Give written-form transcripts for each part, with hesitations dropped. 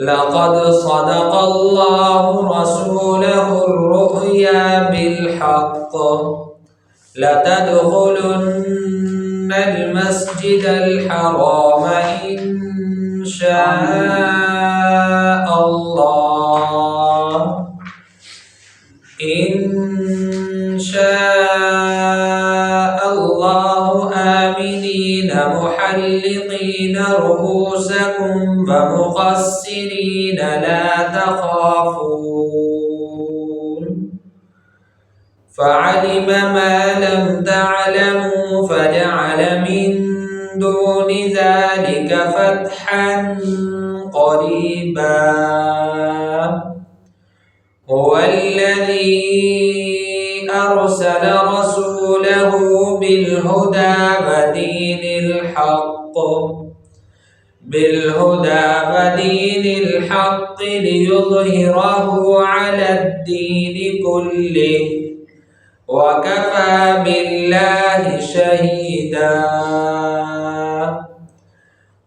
لقد صدق الله رسوله الرؤيا بالحق لتدخلن المسجد الحرام إن شاء الله آمنين محلقين رؤوسكم ومقصرين لا تخافون فعلم ما لم تعلموا فجعل من دون ذلك فتحا قريبا هو الذي أرسل رسوله بالهدى ودين الحق ليظهره على الدين كله وكفى بالله شهيدا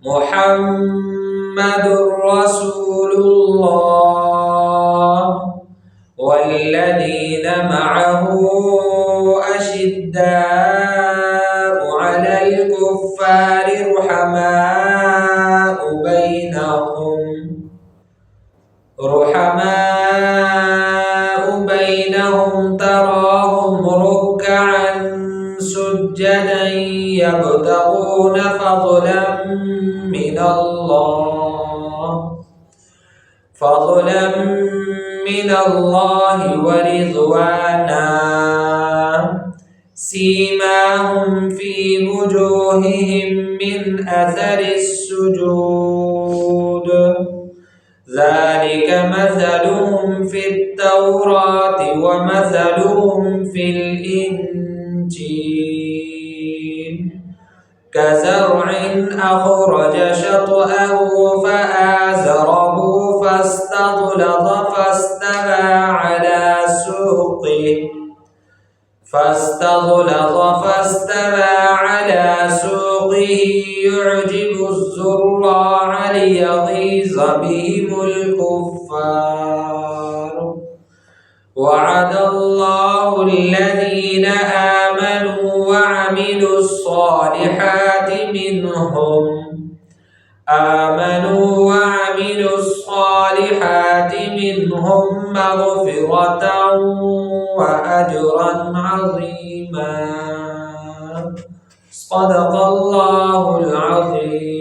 محمد رسول الله والذين معه أشداء على الكفار رحماء بينهم تراهم ركعا سجدا يبتغون فضلا من الله ورضوانا سيماهم في وجوههم من أثر السجود ذلك مثلهم في التوراة ومثلهم في الإنجيل كزرع أخرج شطأه فآزره فاستغلظ فاستوى على سوقه يعجب الزراع ليغيظ بهم الكفار وعد الله الذين آمنوا وعملوا الصالحات منهم مغفرة وأجرا عظيما صدق الله العظيم.